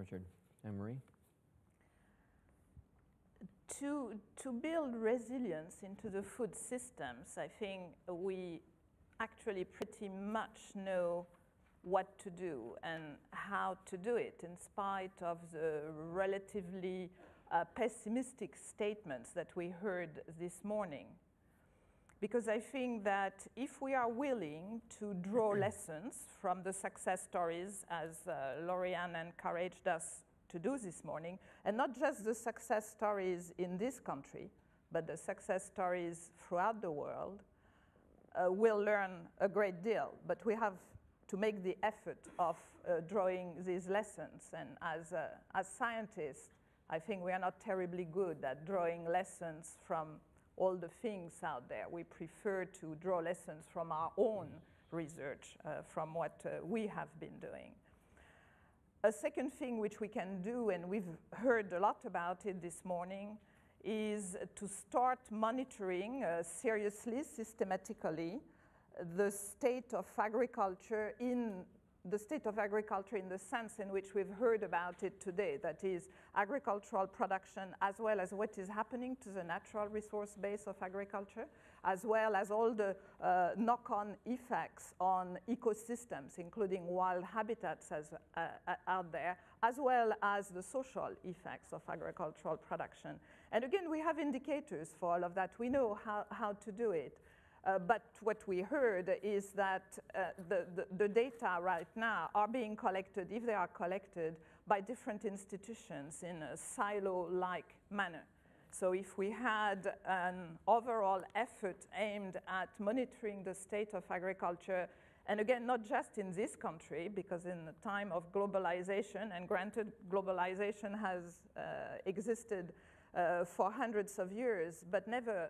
Richard. Anne-Marie? To build resilience into the food systems, I think we actually pretty much know what to do and how to do it, in spite of the relatively pessimistic statements that we heard this morning. Because I think that if we are willing to draw lessons from the success stories, as Lauriane encouraged us to do this morning, and not just the success stories in this country, but the success stories throughout the world, we'll learn a great deal. But we have to make the effort of drawing these lessons. And as scientists, I think we are not terribly good at drawing lessons from all the things out there. We prefer to draw lessons from our own research, from what we have been doing. A second thing which we can do, and we've heard a lot about it this morning, is to start monitoring seriously, systematically, the state of agriculture in the sense in which we've heard about it today, that is agricultural production, as well as what is happening to the natural resource base of agriculture, as well as all the knock-on effects on ecosystems, including wild habitats out there, as well as the social effects of agricultural production. And again, we have indicators for all of that. We know how to do it. But what we heard is that the data right now are being collected, if they are collected, by different institutions in a silo-like manner. So if we had an overall effort aimed at monitoring the state of agriculture, and again, not just in this country, because in the time of globalization, and granted globalization has existed for hundreds of years, but never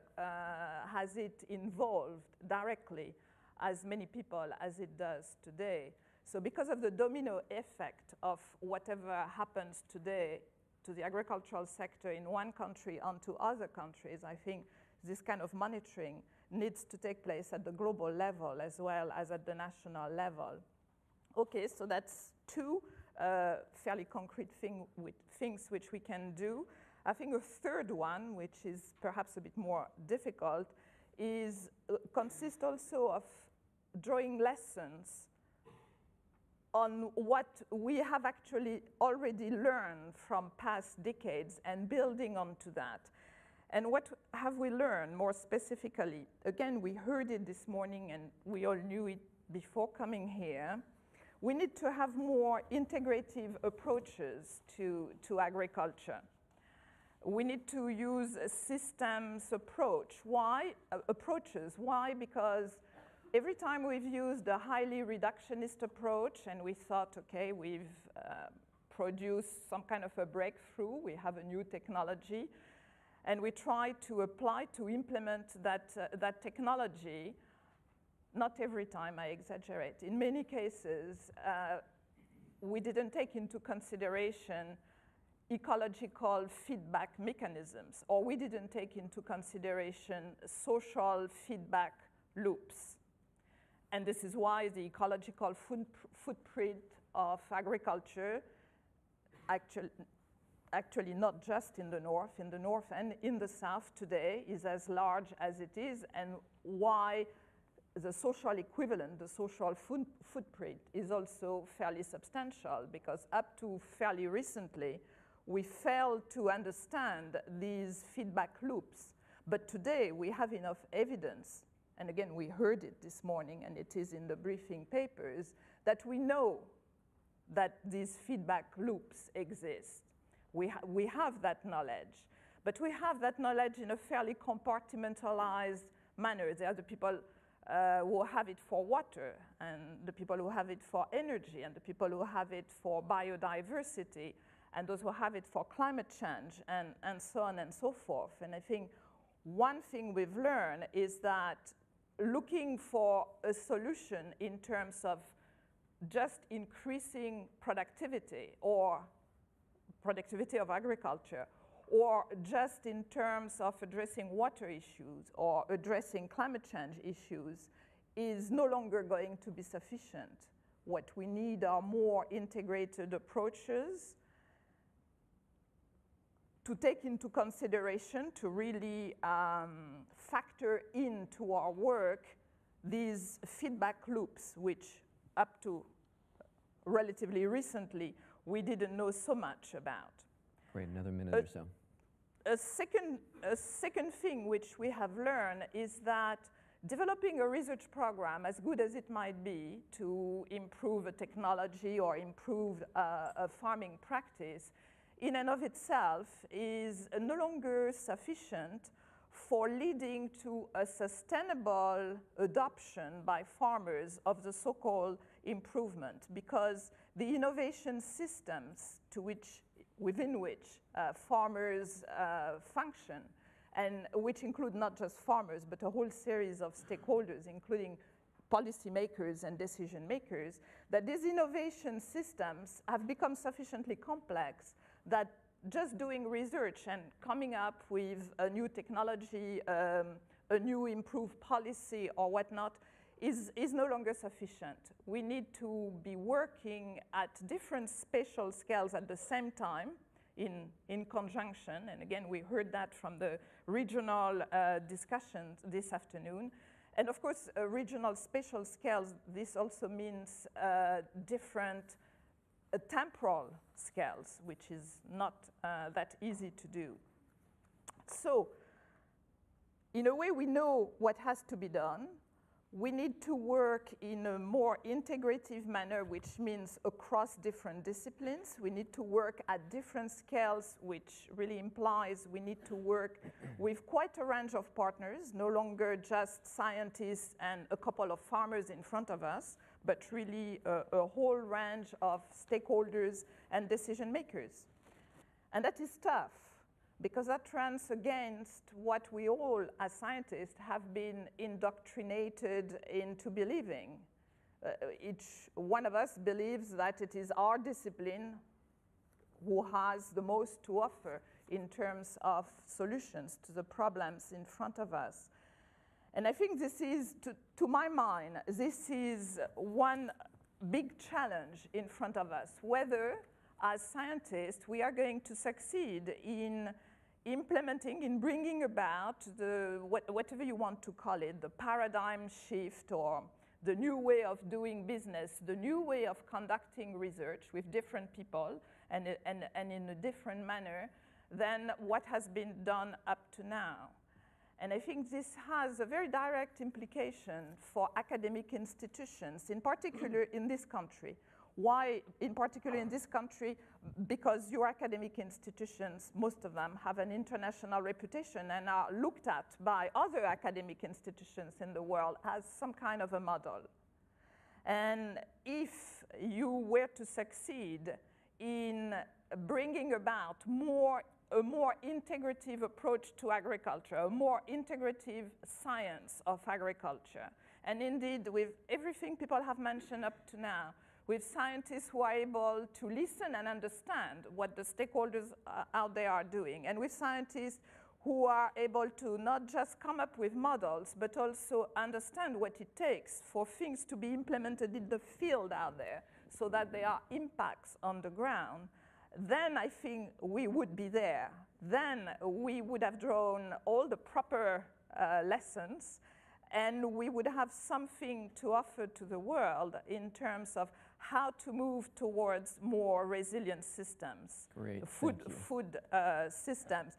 has it involved directly as many people as it does today. So because of the domino effect of whatever happens today to the agricultural sector in one country onto other countries, I think this kind of monitoring needs to take place at the global level as well as at the national level. Okay, so that's two fairly concrete things which we can do. I think a third one, which is perhaps a bit more difficult, consists also of drawing lessons on what we have actually already learned from past decades and building onto that. And what have we learned more specifically? Again, we heard it this morning and we all knew it before coming here. We need to have more integrative approaches to agriculture. We need to use a systems approach. Why? Why? Because every time we've used a highly reductionist approach and we thought, okay, we've produced some kind of a breakthrough, we have a new technology, and we try to implement that technology. Not every time, I exaggerate. In many cases, we didn't take into consideration ecological feedback mechanisms, or we didn't take into consideration social feedback loops. And this is why the ecological footprint of agriculture, actually not just in the north and in the south today, is as large as it is, and why the social equivalent, the social footprint, is also fairly substantial, because up to fairly recently, we failed to understand these feedback loops. But today, we have enough evidence, and again, we heard it this morning, and it is in the briefing papers, that we know that these feedback loops exist. We have that knowledge, but we have that knowledge in a fairly compartmentalized manner. There are the people who have it for water, and the people who have it for energy, and the people who have it for biodiversity, and those who have it for climate change, and so on and so forth. And I think one thing we've learned is that looking for a solution in terms of just increasing productivity, or productivity of agriculture, or just in terms of addressing water issues or addressing climate change issues, is no longer going to be sufficient. What we need are more integrated approaches, to take into consideration, to really factor into our work these feedback loops, which up to relatively recently we didn't know so much about. Great, another minute or so. A second thing which we have learned is that developing a research program, as good as it might be, to improve a technology or improve a farming practice, in and of itself is no longer sufficient for leading to a sustainable adoption by farmers of the so-called improvement, because the innovation systems within which farmers function, and which include not just farmers, but a whole series of stakeholders, including policymakers and decision makers, that these innovation systems have become sufficiently complex that just doing research and coming up with a new technology, a new improved policy or whatnot, is no longer sufficient. We need to be working at different spatial scales at the same time in conjunction. And again, we heard that from the regional discussions this afternoon. And of course, regional spatial scales, this also means different temporal scales, which is not that easy to do. So, in a way, we know what has to be done. We need to work in a more integrative manner, which means across different disciplines. We need to work at different scales, which really implies we need to work with quite a range of partners, no longer just scientists and a couple of farmers in front of us, but really a whole range of stakeholders and decision makers. And that is tough, because that runs against what we all, as scientists, have been indoctrinated into believing. Each one of us believes that it is our discipline who has the most to offer in terms of solutions to the problems in front of us. And I think this is, to my mind, this is one big challenge in front of us, whether, as scientists, we are going to succeed in implementing, in bringing about whatever you want to call it, the paradigm shift or the new way of doing business, the new way of conducting research with different people and in a different manner than what has been done up to now. And I think this has a very direct implication for academic institutions, in particular in this country. Why, in particular in this country? Because your academic institutions, most of them, have an international reputation and are looked at by other academic institutions in the world as some kind of a model. And if you were to succeed in bringing about a more integrative approach to agriculture, a more integrative science of agriculture, and indeed with everything people have mentioned up to now, with scientists who are able to listen and understand what the stakeholders out there are doing, and with scientists who are able to not just come up with models, but also understand what it takes for things to be implemented in the field out there so that there are impacts on the ground, then I think we would be there. Then we would have drawn all the proper lessons, and we would have something to offer to the world in terms of how to move towards more resilient systems, Great, food systems.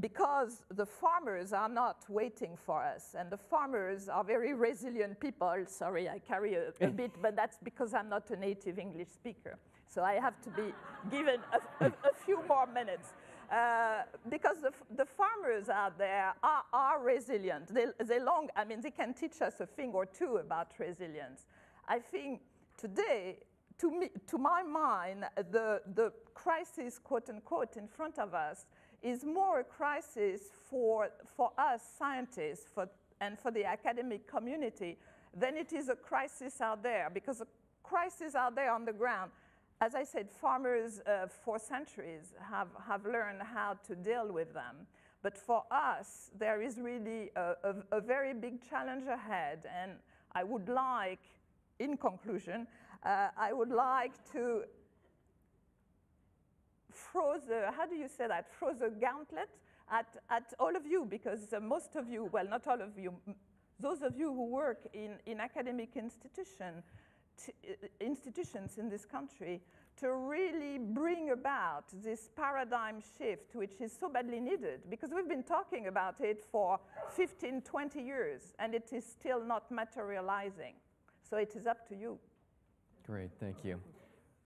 Because the farmers are not waiting for us, and the farmers are very resilient people. Sorry, I carry a bit, but that's because I'm not a native English speaker. So I have to be given a few more minutes. Because the farmers out there are resilient. They can teach us a thing or two about resilience. I think today, to my mind, the crisis, quote unquote, in front of us is more a crisis for us scientists and for the academic community than it is a crisis out there. Because a crisis out there on the ground, as I said, farmers for centuries have learned how to deal with them. But for us, there is really a very big challenge ahead. And I would like, in conclusion, I would like to throw the, how do you say that, throw the gauntlet at all of you, because most of you, well, not all of you, those of you who work in academic institutions in this country, to really bring about this paradigm shift, which is so badly needed, because we've been talking about it for 15, 20 years, and it is still not materializing. So it is up to you. Great, thank you.